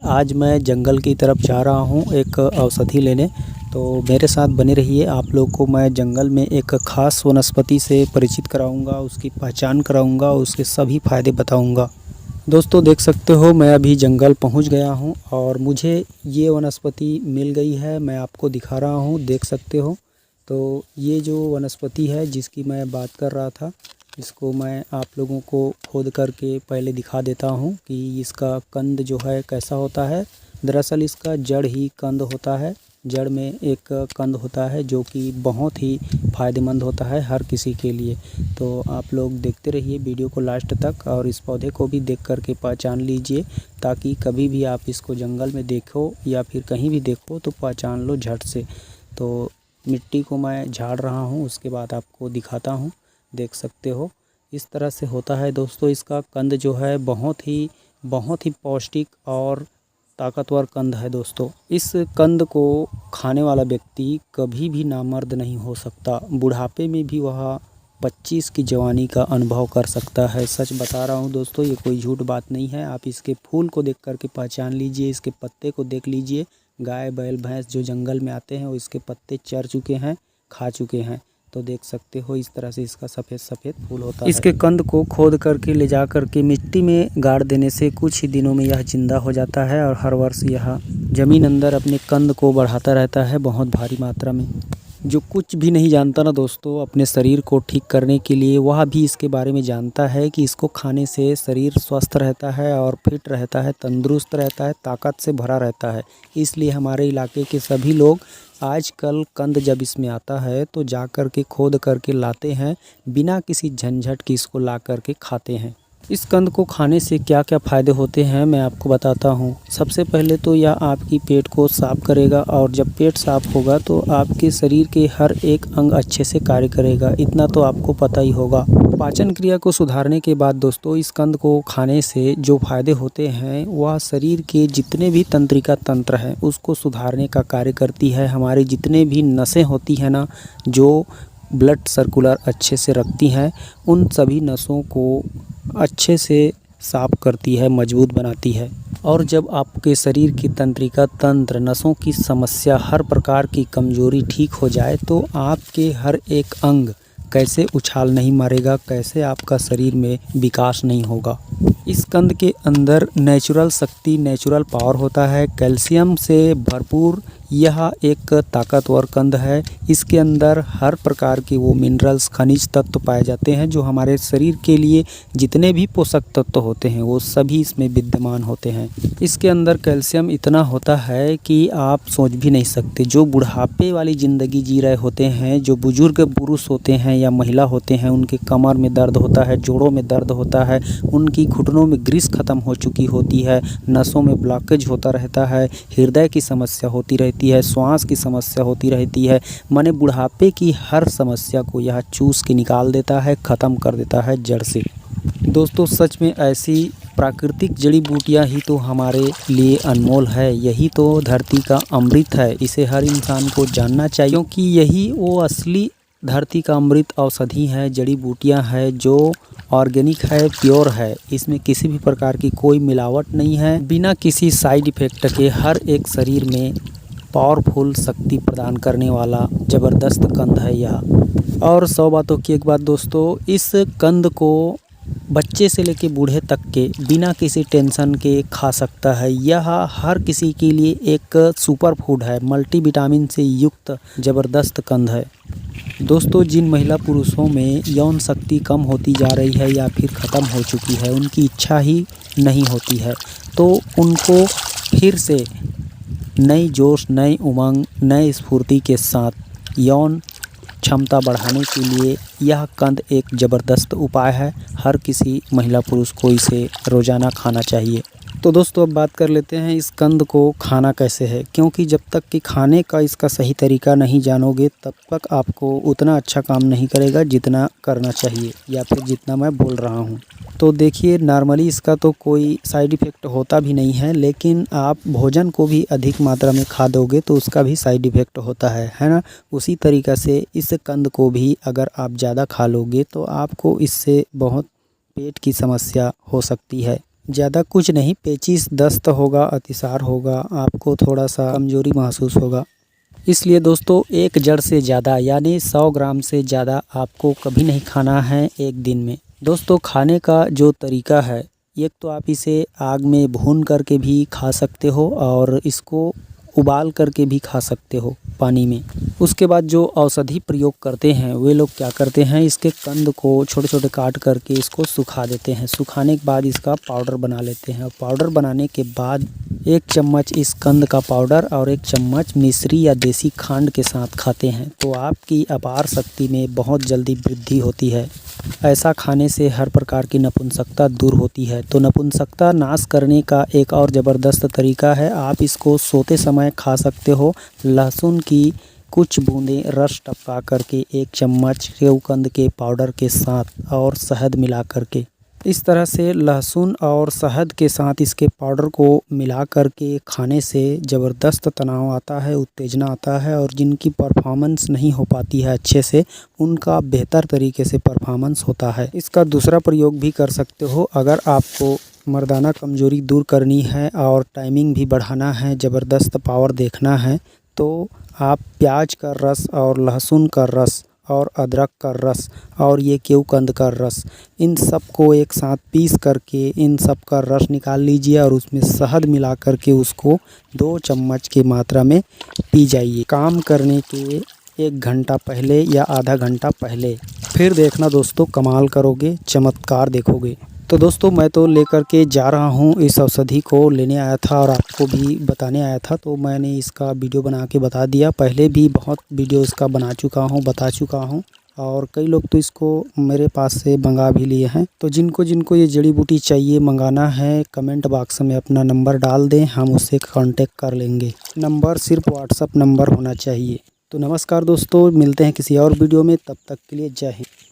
आज मैं जंगल की तरफ जा रहा हूँ एक औषधि लेने। तो मेरे साथ बने रहिए। आप लोग को मैं जंगल में एक ख़ास वनस्पति से परिचित कराऊंगा, उसकी पहचान कराऊंगा, उसके सभी फ़ायदे बताऊंगा। दोस्तों देख सकते हो मैं अभी जंगल पहुँच गया हूँ और मुझे ये वनस्पति मिल गई है। मैं आपको दिखा रहा हूँ, देख सकते हो। तो ये जो वनस्पति है जिसकी मैं बात कर रहा था, इसको मैं आप लोगों को खोद करके पहले दिखा देता हूँ कि इसका कंद जो है कैसा होता है। दरअसल इसका जड़ ही कंद होता है। जड़ में एक कंद होता है जो कि बहुत ही फ़ायदेमंद होता है हर किसी के लिए। तो आप लोग देखते रहिए वीडियो को लास्ट तक और इस पौधे को भी देख करके पहचान लीजिए, ताकि कभी भी आप इसको जंगल में देखो या फिर कहीं भी देखो तो पहचान लो झट से। तो मिट्टी को मैं झाड़ रहा हूँ, उसके बाद आपको दिखाता हूँ। देख सकते हो इस तरह से होता है दोस्तों। इसका कंद जो है बहुत ही पौष्टिक और ताकतवर कंद है दोस्तों। इस कंद को खाने वाला व्यक्ति कभी भी नामर्द नहीं हो सकता। बुढ़ापे में भी वह 25 की जवानी का अनुभव कर सकता है। सच बता रहा हूँ दोस्तों, ये कोई झूठ बात नहीं है। आप इसके फूल को देख करके पहचान लीजिए, इसके पत्ते को देख लीजिए। गाय बैल भैंस जो जंगल में आते हैं वो इसके पत्ते चर चुके हैं, खा चुके हैं। तो देख सकते हो इस तरह से इसका सफ़ेद सफ़ेद फूल होता है। इसके कंद को खोद करके ले जा करके मिट्टी में गाड़ देने से कुछ ही दिनों में यह जिंदा हो जाता है और हर वर्ष यह ज़मीन अंदर अपने कंद को बढ़ाता रहता है बहुत भारी मात्रा में। जो कुछ भी नहीं जानता ना दोस्तों अपने शरीर को ठीक करने के लिए, वह भी इसके बारे में जानता है कि इसको खाने से शरीर स्वस्थ रहता है और फिट रहता है, तंदुरुस्त रहता है, ताकत से भरा रहता है। इसलिए हमारे इलाके के सभी लोग आजकल कंद जब इसमें आता है तो जा कर के खोद करके लाते हैं, बिना किसी झंझट की इसको ला करके खाते हैं। इस कंद को खाने से क्या क्या फ़ायदे होते हैं मैं आपको बताता हूँ। सबसे पहले तो यह आपकी पेट को साफ़ करेगा और जब पेट साफ़ होगा तो आपके शरीर के हर एक अंग अच्छे से कार्य करेगा, इतना तो आपको पता ही होगा। पाचन क्रिया को सुधारने के बाद दोस्तों इस कंद को खाने से जो फ़ायदे होते हैं वह शरीर के जितने भी तंत्रिका तंत्र हैं उसको सुधारने का कार्य करती है। हमारे जितने भी नसें होती हैं ना, जो ब्लड सर्कुलर अच्छे से रखती हैं, उन सभी नसों को अच्छे से साफ करती है, मजबूत बनाती है। और जब आपके शरीर की तंत्रिका तंत्र, नसों की समस्या, हर प्रकार की कमजोरी ठीक हो जाए तो आपके हर एक अंग कैसे उछाल नहीं मारेगा, कैसे आपका शरीर में विकास नहीं होगा। इस कंद के अंदर नेचुरल शक्ति, नेचुरल पावर होता है। कैल्शियम से भरपूर यह एक ताकतवर कंद है। इसके अंदर हर प्रकार के वो मिनरल्स, खनिज तत्व पाए जाते हैं जो हमारे शरीर के लिए जितने भी पोषक तत्व होते हैं वो सभी इसमें विद्यमान होते हैं। इसके अंदर कैल्शियम इतना होता है कि आप सोच भी नहीं सकते। जो बुढ़ापे वाली ज़िंदगी जी रहे होते हैं, जो बुजुर्ग पुरुष होते हैं या महिला होते हैं, उनके कमर में दर्द होता है, जोड़ों में दर्द होता है, उनकी घुटनों में ग्रीस ख़त्म हो चुकी होती है, नसों में ब्लॉकेज होता रहता है, हृदय की समस्या होती रहती है, श्वास की समस्या होती रहती है, माने बुढ़ापे की हर समस्या को यह चूस के निकाल देता है, ख़त्म कर देता है जड़ से। दोस्तों सच में ऐसी प्राकृतिक जड़ी बूटियाँ ही तो हमारे लिए अनमोल है। यही तो धरती का अमृत है। इसे हर इंसान को जानना चाहिए, क्योंकि यही वो असली धरती का अमृत औषधि है, जड़ी बूटियाँ है जो ऑर्गेनिक है, प्योर है। इसमें किसी भी प्रकार की कोई मिलावट नहीं है। बिना किसी साइड इफ़ेक्ट के हर एक शरीर में पावरफुल शक्ति प्रदान करने वाला ज़बरदस्त कंद है यह। और 100 बातों की एक बात दोस्तों, इस कंद को बच्चे से लेके बूढ़े तक के बिना किसी टेंशन के खा सकता है। यह हर किसी के लिए एक सुपर फूड है, मल्टीविटामिन से युक्त ज़बरदस्त कंद है। दोस्तों जिन महिला पुरुषों में यौन शक्ति कम होती जा रही है या फिर ख़त्म हो चुकी है, उनकी इच्छा ही नहीं होती है, तो उनको फिर से नई जोश, नई उमंग, नई स्फूर्ति के साथ यौन क्षमता बढ़ाने के लिए यह कंद एक ज़बरदस्त उपाय है। हर किसी महिला पुरुष को इसे रोज़ाना खाना चाहिए। तो दोस्तों अब बात कर लेते हैं इस कंद को खाना कैसे है, क्योंकि जब तक कि खाने का इसका सही तरीका नहीं जानोगे तब तक आपको उतना अच्छा काम नहीं करेगा जितना करना चाहिए या फिर जितना मैं बोल रहा हूँ। तो देखिए नॉर्मली इसका तो कोई साइड इफ़ेक्ट होता भी नहीं है, लेकिन आप भोजन को भी अधिक मात्रा में खा दोगे तो उसका भी साइड इफ़ेक्ट होता है ना। उसी तरीक़ा से इस कंद को भी अगर आप ज़्यादा खा लोगे तो आपको इससे बहुत पेट की समस्या हो सकती है। ज़्यादा कुछ नहीं, पेचिश दस्त होगा, अतिसार होगा, आपको थोड़ा सा कमज़ोरी महसूस होगा। इसलिए दोस्तों एक जड़ से ज़्यादा यानी 100 ग्राम से ज़्यादा आपको कभी नहीं खाना है एक दिन में। दोस्तों खाने का जो तरीका है, एक तो आप इसे आग में भून करके भी खा सकते हो और इसको उबाल करके भी खा सकते हो पानी में। उसके बाद जो औषधि प्रयोग करते हैं वे लोग क्या करते हैं, इसके कंद को छोटे छोटे काट करके इसको सुखा देते हैं। सुखाने के बाद इसका पाउडर बना लेते हैं। पाउडर बनाने के बाद 1 चम्मच इस कंद का पाउडर और 1 चम्मच मिश्री या देसी खांड के साथ खाते हैं तो आपकी अपार शक्ति में बहुत जल्दी वृद्धि होती है। ऐसा खाने से हर प्रकार की नपुंसकता दूर होती है। तो नपुंसकता नाश करने का एक और ज़बरदस्त तरीका है, आप इसको सोते समय खा सकते हो। लहसुन की कुछ बूंदें रस टपका करके 1 चम्मच सेवकंद के पाउडर के साथ और शहद मिला करके, इस तरह से लहसुन और शहद के साथ इसके पाउडर को मिला करके खाने से ज़बरदस्त तनाव आता है, उत्तेजना आता है और जिनकी परफॉर्मेंस नहीं हो पाती है अच्छे से, उनका बेहतर तरीके से परफॉर्मेंस होता है। इसका दूसरा प्रयोग भी कर सकते हो। अगर आपको मर्दाना कमज़ोरी दूर करनी है और टाइमिंग भी बढ़ाना है, ज़बरदस्त पावर देखना है, तो आप प्याज का रस और लहसुन का रस और अदरक का रस और ये केवकंद का रस, इन सब को एक साथ पीस करके इन सब का रस निकाल लीजिए और उसमें शहद मिला करके उसको 2 चम्मच की मात्रा में पी जाइए काम करने के 1 घंटा पहले या आधा घंटा पहले। फिर देखना दोस्तों कमाल करोगे, चमत्कार देखोगे। तो दोस्तों मैं तो लेकर के जा रहा हूँ, इस औषधि को लेने आया था और आपको भी बताने आया था, तो मैंने इसका वीडियो बना के बता दिया। पहले भी बहुत वीडियो इसका बना चुका हूँ, बता चुका हूँ और कई लोग तो इसको मेरे पास से मंगा भी लिए हैं। तो जिनको जिनको ये जड़ी बूटी चाहिए, मंगाना है, कमेंट बॉक्स में अपना नंबर डाल दें, हम उससे कांटेक्ट कर लेंगे। नंबर सिर्फ व्हाट्सअप नंबर होना चाहिए। तो नमस्कार दोस्तों, मिलते हैं किसी और वीडियो में, तब तक के लिए जय हिंद।